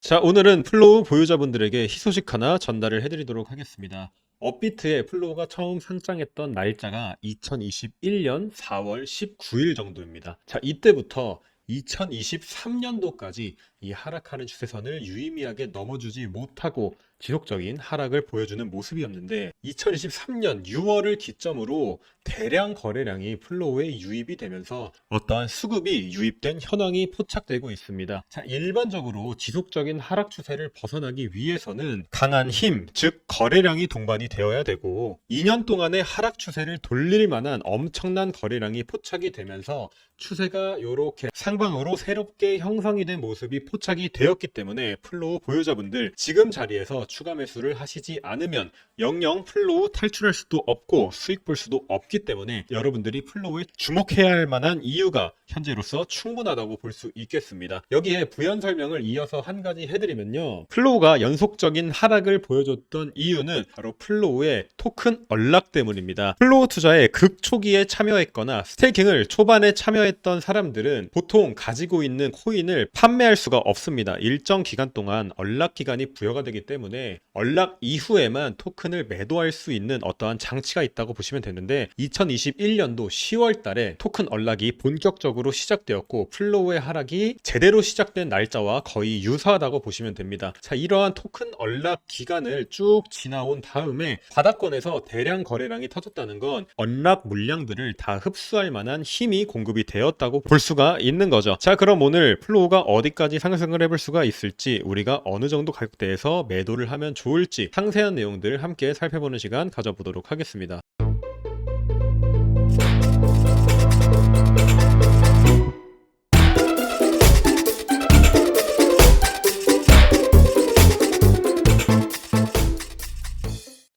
자, 오늘은 플로우 보유자분들에게 희소식 하나 전달을 해드리도록 하겠습니다. 업비트에 플로우가 처음 상장했던 날짜가 2021년 4월 19일 정도입니다. 자, 이때부터 2023년도까지 이 하락하는 추세선을 유의미하게 넘어주지 못하고 지속적인 하락을 보여주는 모습이었는데 2023년 6월을 기점으로 대량 거래량이 플로우에 유입이 되면서 어떠한 수급이 유입된 현황이 포착되고 있습니다. 자, 일반적으로 지속적인 하락 추세를 벗어나기 위해서는 강한 힘, 즉 거래량이 동반이 되어야 되고 2년 동안의 하락 추세를 돌릴 만한 엄청난 거래량이 포착이 되면서 추세가 이렇게 상방으로 새롭게 형성이 된 모습이 포착이 되었기 때문에 플로우 보유자분들 지금 자리에서 추가 매수를 하시지 않으면 영영 플로우 탈출할 수도 없고 수익 볼 수도 없기 때문에 여러분들이 플로우에 주목해야 할 만한 이유가 현재로서 충분하다고 볼 수 있겠습니다. 여기에 부연 설명을 이어서 한 가지 해드리면요. 플로우가 연속적인 하락을 보여줬던 이유는 바로 플로우의 토큰 언락 때문입니다. 플로우 투자에 극초기에 참여했거나 스테이킹을 초반에 참여했던 사람들은 보통 가지고 있는 코인을 판매할 수가 없습니다. 일정 기간 동안 언락 기간이 부여가 되기 때문에 언락 이후에만 토큰을 매도할 수 있는 어떠한 장치가 있다고 보시면 되는데 2021년도 10월 달에 토큰 언락이 본격적으로 시작되었고 플로우의 하락이 제대로 시작된 날짜와 거의 유사하다고 보시면 됩니다. 자, 이러한 토큰 언락 기간을 쭉 지나온 다음에 바닥권에서 대량 거래량이 터졌다는 건 언락 물량들을 다 흡수할 만한 힘이 공급이 되었다고 볼 수가 있는 거죠. 자, 그럼 오늘 플로우가 어디까지 상승을 해볼 수가 있을지, 우리가 어느 정도 가격대에서 매도를 하면 좋을지 상세한 내용들 함께 살펴보는 시간 가져보도록 하겠습니다.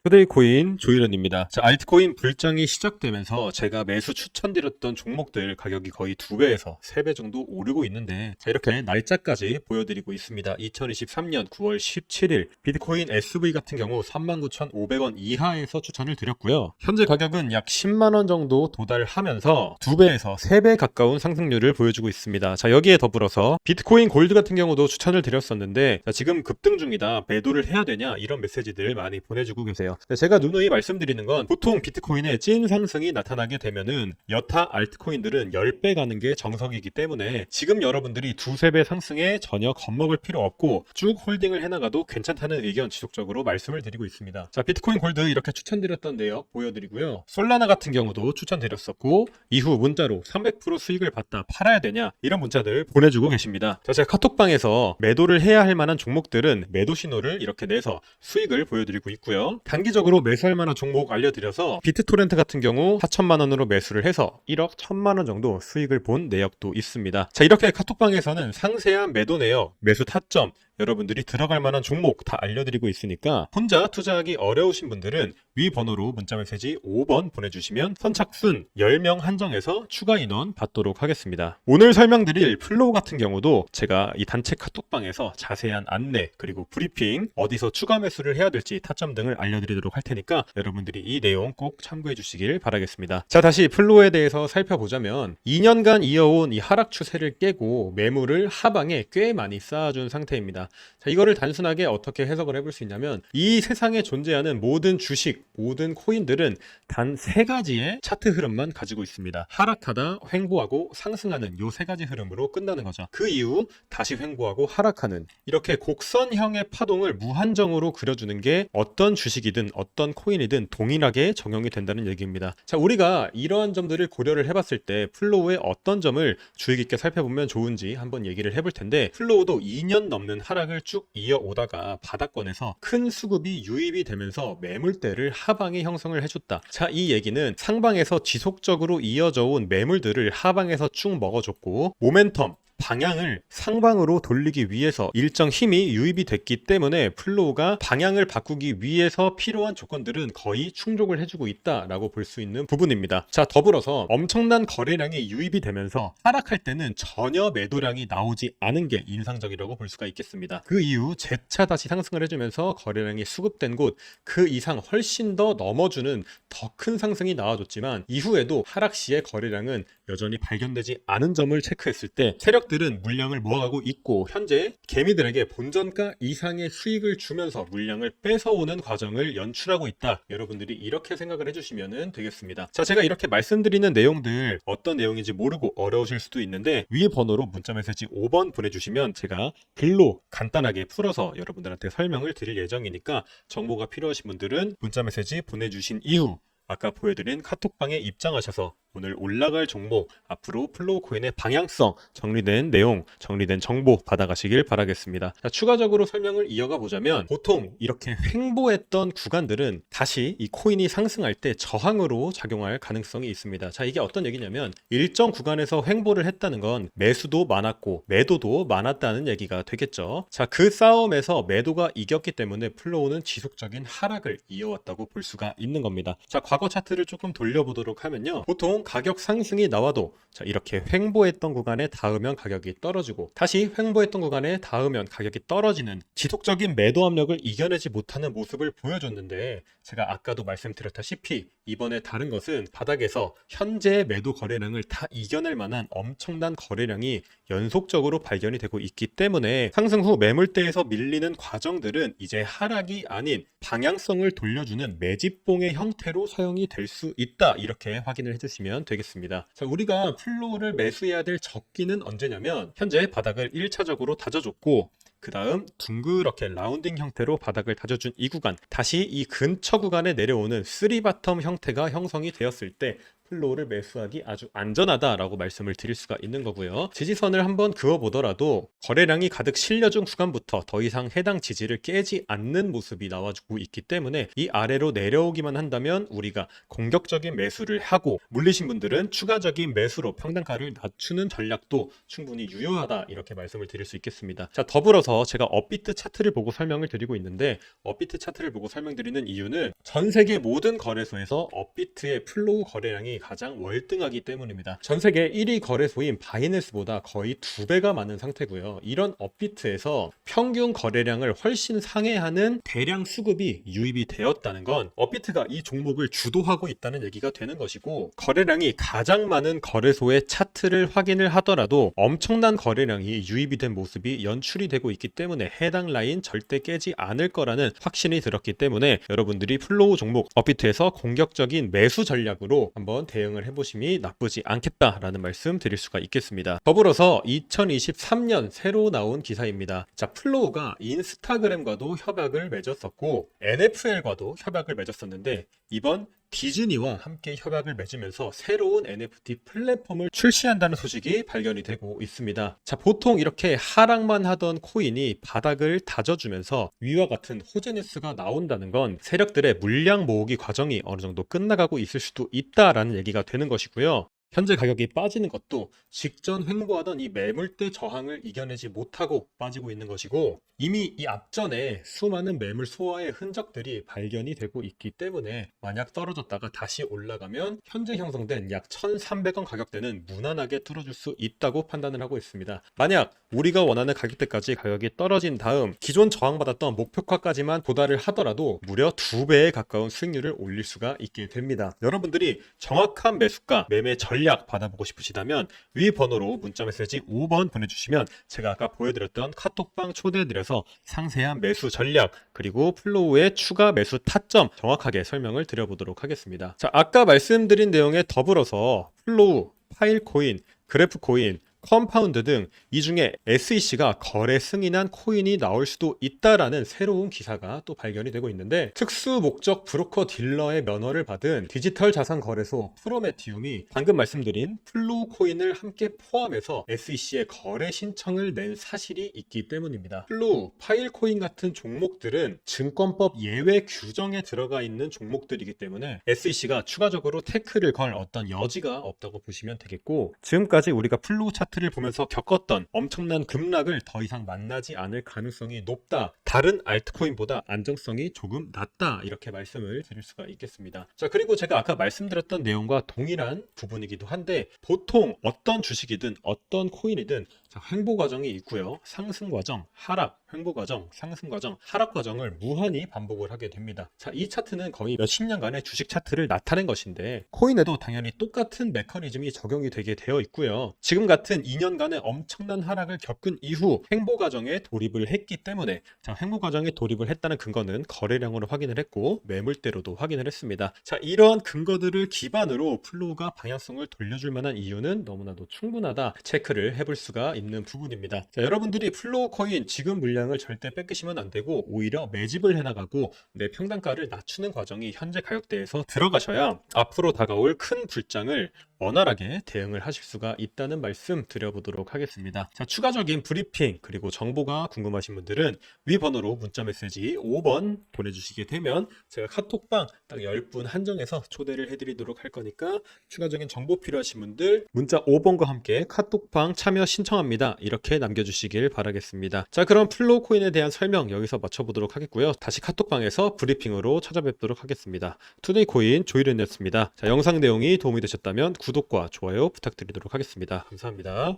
투데이 코인 조일원입니다. 자, 알트코인 불장이 시작되면서 제가 매수 추천드렸던 종목들 가격이 거의 2배에서 3배 정도 오르고 있는데, 자, 이렇게 날짜까지 보여드리고 있습니다. 2023년 9월 17일 비트코인 SV 같은 경우 39,500원 이하에서 추천을 드렸고요. 현재 가격은 약 10만원 정도 도달하면서 2배에서 3배 가까운 상승률을 보여주고 있습니다. 자, 여기에 더불어서 비트코인 골드 같은 경우도 추천을 드렸었는데, 자, 지금 급등 중이다, 매도를 해야 되냐, 이런 메시지들 많이 보내주고 계세요. 제가 누누이 말씀드리는 건 보통 비트코인의 찐 상승이 나타나게 되면은 여타 알트코인들은 10배 가는 게 정석이기 때문에 지금 여러분들이 2~3배 상승에 전혀 겁먹을 필요 없고 쭉 홀딩을 해나가도 괜찮다는 의견 지속적으로 말씀을 드리고 있습니다. 자, 비트코인 골드 이렇게 추천드렸던 내역 보여드리고요. 솔라나 같은 경우도 추천드렸었고 이후 문자로 300% 수익을 봤다, 팔아야 되냐, 이런 문자들 보내주고 계십니다. 자, 제가 카톡방에서 매도를 해야 할 만한 종목들은 매도 신호를 이렇게 내서 수익을 보여드리고 있고요. 단기적으로 매수할 만한 종목 알려드려서 비트토렌트 같은 경우 4천만원으로 매수를 해서 1억 1천만원 정도 수익을 본 내역도 있습니다. 자, 이렇게 카톡방에서는 상세한 매도 내역, 매수 타점, 여러분들이 들어갈 만한 종목 다 알려드리고 있으니까 혼자 투자하기 어려우신 분들은 위 번호로 문자메시지 5번 보내주시면 선착순 10명 한정해서 추가 인원 받도록 하겠습니다. 오늘 설명드릴 플로우 같은 경우도 제가 이 단체 카톡방에서 자세한 안내 그리고 브리핑, 어디서 추가 매수를 해야 될지 타점 등을 알려드리도록 할 테니까 여러분들이 이 내용 꼭 참고해 주시길 바라겠습니다. 자, 다시 플로우에 대해서 살펴보자면 2년간 이어온 이 하락 추세를 깨고 매물을 하방에 꽤 많이 쌓아준 상태입니다. 자, 이거를 단순하게 어떻게 해석을 해볼 수 있냐면 이 세상에 존재하는 모든 주식, 모든 코인들은 단 3가지의 차트 흐름만 가지고 있습니다. 하락하다, 횡보하고 상승하는 요 3가지 흐름으로 끝나는 거죠. 그 이후 다시 횡보하고 하락하는, 이렇게 곡선형의 파동을 무한정으로 그려주는 게 어떤 주식이든 어떤 코인이든 동일하게 적용이 된다는 얘기입니다. 자, 우리가 이러한 점들을 고려를 해봤을 때 플로우의 어떤 점을 주의 깊게 살펴보면 좋은지 한번 얘기를 해볼 텐데, 플로우도 2년 넘는 하락을 쭉 이어오다가 바닥권에서 큰 수급이 유입이 되면서 매물대를 하방에 형성을 해줬다. 자, 이 얘기는 상방에서 지속적으로 이어져 온 매물들을 하방에서 쭉 먹어줬고 모멘텀, 방향을 상방으로 돌리기 위해서 일정 힘이 유입이 됐기 때문에 플로우가 방향을 바꾸기 위해서 필요한 조건들은 거의 충족을 해주고 있다라고 볼 수 있는 부분입니다. 자, 더불어서 엄청난 거래량이 유입이 되면서 하락할 때는 전혀 매도량이 나오지 않은 게 인상적이라고 볼 수가 있겠습니다. 그 이후 재차 다시 상승을 해주면서 거래량이 수급된 곳 그 이상 훨씬 더 넘어주는 더 큰 상승이 나와줬지만 이후에도 하락 시의 거래량은 여전히 발견되지 않은 점을 체크했을 때 세력들 종목들은 물량을 모아가고 있고 현재 개미들에게 본전가 이상의 수익을 주면서 물량을 뺏어오는 과정을 연출하고 있다. 여러분들이 이렇게 생각을 해주시면 되겠습니다. 자, 제가 이렇게 말씀드리는 내용들 어떤 내용인지 모르고 어려우실 수도 있는데 위에 번호로 문자메시지 5번 보내주시면 제가 글로 간단하게 풀어서 여러분들한테 설명을 드릴 예정이니까 정보가 필요하신 분들은 문자메시지 보내주신 이후 아까 보여드린 카톡방에 입장하셔서 오늘 올라갈 종목, 앞으로 플로우 코인의 방향성, 정리된 내용, 정리된 정보 받아가시길 바라겠습니다. 자, 추가적으로 설명을 이어가 보자면 보통 이렇게 횡보했던 구간들은 다시 이 코인이 상승할 때 저항으로 작용할 가능성이 있습니다. 자, 이게 어떤 얘기냐면 일정 구간에서 횡보를 했다는 건 매수도 많았고 매도도 많았다는 얘기가 되겠죠. 자, 그 싸움에서 매도가 이겼기 때문에 플로우는 지속적인 하락을 이어왔다고 볼 수가 있는 겁니다. 자, 과거 차트를 조금 돌려보도록 하면요. 보통 가격 상승이 나와도 자, 이렇게 횡보했던 구간에 닿으면 가격이 떨어지고 다시 횡보했던 구간에 닿으면 가격이 떨어지는 지속적인 매도 압력을 이겨내지 못하는 모습을 보여줬는데 제가 아까도 말씀드렸다시피 이번에 다른 것은 바닥에서 현재 매도 거래량을 다 이겨낼 만한 엄청난 거래량이 연속적으로 발견이 되고 있기 때문에 상승 후 매물대에서 밀리는 과정들은 이제 하락이 아닌 방향성을 돌려주는 매집봉의 형태로 사용이 될 수 있다. 이렇게 확인을 해주시면 되겠습니다. 자, 우리가 플로우를 매수해야 될 적기는 언제냐면 현재 바닥을 1차적으로 다져줬고 그 다음 둥그렇게 라운딩 형태로 바닥을 다져준 이 구간, 다시 이 근처 구간에 내려오는 3바텀 형태가 형성이 되었을 때 플로우를 매수하기 아주 안전하다라고 말씀을 드릴 수가 있는 거고요. 지지선을 한번 그어보더라도 거래량이 가득 실려준 구간부터 더 이상 해당 지지를 깨지 않는 모습이 나와주고 있기 때문에 이 아래로 내려오기만 한다면 우리가 공격적인 매수를 하고 물리신 분들은 추가적인 매수로 평단가를 낮추는 전략도 충분히 유효하다 이렇게 말씀을 드릴 수 있겠습니다. 자, 더불어서 제가 업비트 차트를 보고 설명을 드리고 있는데 업비트 차트를 보고 설명드리는 이유는 전 세계 모든 거래소에서 업비트의 플로우 거래량이 가장 월등하기 때문입니다. 전 세계 1위 거래소인 바이낸스보다 거의 2배가 많은 상태고요. 이런 업비트에서 평균 거래량을 훨씬 상회하는 대량 수급이 유입이 되었다는 건 업비트가 이 종목을 주도하고 있다는 얘기가 되는 것이고 거래량이 가장 많은 거래소의 차트를 확인을 하더라도 엄청난 거래량이 유입이 된 모습이 연출이 되고 있기 때문에 해당 라인 절대 깨지 않을 거라는 확신이 들었기 때문에 여러분들이 플로우 종목 업비트에서 공격적인 매수 전략으로 한번 대응을 해보심이 나쁘지 않겠다라는 말씀 드릴 수가 있겠습니다. 더불어서 2023년 새로 나온 기사입니다. 자, 플로우가 인스타그램과도 협약을 맺었었고 NFL과도 협약을 맺었었는데 이번 디즈니와 함께 협약을 맺으면서 새로운 NFT 플랫폼을 출시한다는 소식이 발견이 되고 있습니다. 자, 보통 이렇게 하락만 하던 코인이 바닥을 다져주면서 위와 같은 호재 뉴스가 나온다는 건 세력들의 물량 모으기 과정이 어느 정도 끝나가고 있을 수도 있다라는 얘기가 되는 것이고요. 현재 가격이 빠지는 것도 직전 횡보하던 이 매물대 저항을 이겨내지 못하고 빠지고 있는 것이고 이미 이 앞전에 수많은 매물 소화의 흔적들이 발견이 되고 있기 때문에 만약 떨어졌다가 다시 올라가면 현재 형성된 약 1,300원 가격대는 무난하게 뚫어줄 수 있다고 판단을 하고 있습니다. 만약 우리가 원하는 가격대까지 가격이 떨어진 다음 기존 저항받았던 목표가까지만 도달을 하더라도 무려 2배에 가까운 수익률을 올릴 수가 있게 됩니다. 여러분들이 정확한 매수가, 매매 전략 받아보고 싶으시다면 위 번호로 문자메시지 5번 보내주시면 제가 아까 보여드렸던 카톡방 초대해드려서 상세한 매수 전략 그리고 플로우의 추가 매수 타점 정확하게 설명을 드려보도록 하겠습니다. 자, 아까 말씀드린 내용에 더불어서 플로우, 파일코인, 그래프코인, 컴파운드 등 이 중에 SEC가 거래 승인한 코인이 나올 수도 있다라는 새로운 기사가 또 발견이 되고 있는데 특수 목적 브로커 딜러의 면허를 받은 디지털 자산 거래소 프로메티움이 방금 말씀드린 플로우 코인을 함께 포함해서 SEC에 거래 신청을 낸 사실이 있기 때문입니다. 플로우, 파일 코인 같은 종목들은 증권법 예외 규정에 들어가 있는 종목들이기 때문에 SEC가 추가적으로 태클을 걸 어떤 여지가 없다고 보시면 되겠고 지금까지 우리가 플로우 차트를 보면서 겪었던 엄청난 급락을 더 이상 만나지 않을 가능성이 높다. 다른 알트코인보다 안정성이 조금 낮다. 이렇게 말씀을 드릴 수가 있겠습니다. 자, 그리고 제가 아까 말씀드렸던 내용과 동일한 부분이기도 한데 보통 어떤 주식이든 어떤 코인이든 횡보 과정이 있고요. 상승 과정, 하락, 횡보 과정, 상승 과정, 하락 과정을 무한히 반복을 하게 됩니다. 자, 이 차트는 거의 몇십 년간의 주식 차트를 나타낸 것인데 코인에도 당연히 똑같은 메커니즘이 적용이 되게 되어 있고요. 지금 같은 2년간의 엄청난 하락을 겪은 이후 횡보 과정에 돌입을 했기 때문에 자, 횡보 과정에 돌입을 했다는 근거는 거래량으로 확인을 했고 매물대로도 확인을 했습니다. 자, 이러한 근거들을 기반으로 플로우가 방향성을 돌려줄 만한 이유는 너무나도 충분하다 체크를 해볼 수가 있는 부분입니다. 자, 여러분들이 플로우 코인 지금 물량을 절대 뺏기시면 안 되고 오히려 매집을 해나가고 내 평단가를 낮추는 과정이 현재 가격대에서 들어가셔야 앞으로 다가올 큰 불장을 원활하게 대응을 하실 수가 있다는 말씀 드려보도록 하겠습니다. 자, 추가적인 브리핑 그리고 정보가 궁금하신 분들은 위 번호로 문자 메시지 5번 보내주시게 되면 제가 카톡방 딱 10분 한정해서 초대를 해드리도록 할 거니까 추가적인 정보 필요하신 분들 문자 5번과 함께 카톡방 참여 신청합니다. 이렇게 남겨주시길 바라겠습니다. 자, 그럼 플로우 코인에 대한 설명 여기서 마쳐보도록 하겠고요. 다시 카톡방에서 브리핑으로 찾아뵙도록 하겠습니다. 투데이 코인 조이렌이었습니다. 자, 영상 내용이 도움이 되셨다면 구독과 좋아요 부탁드리도록 하겠습니다. 감사합니다.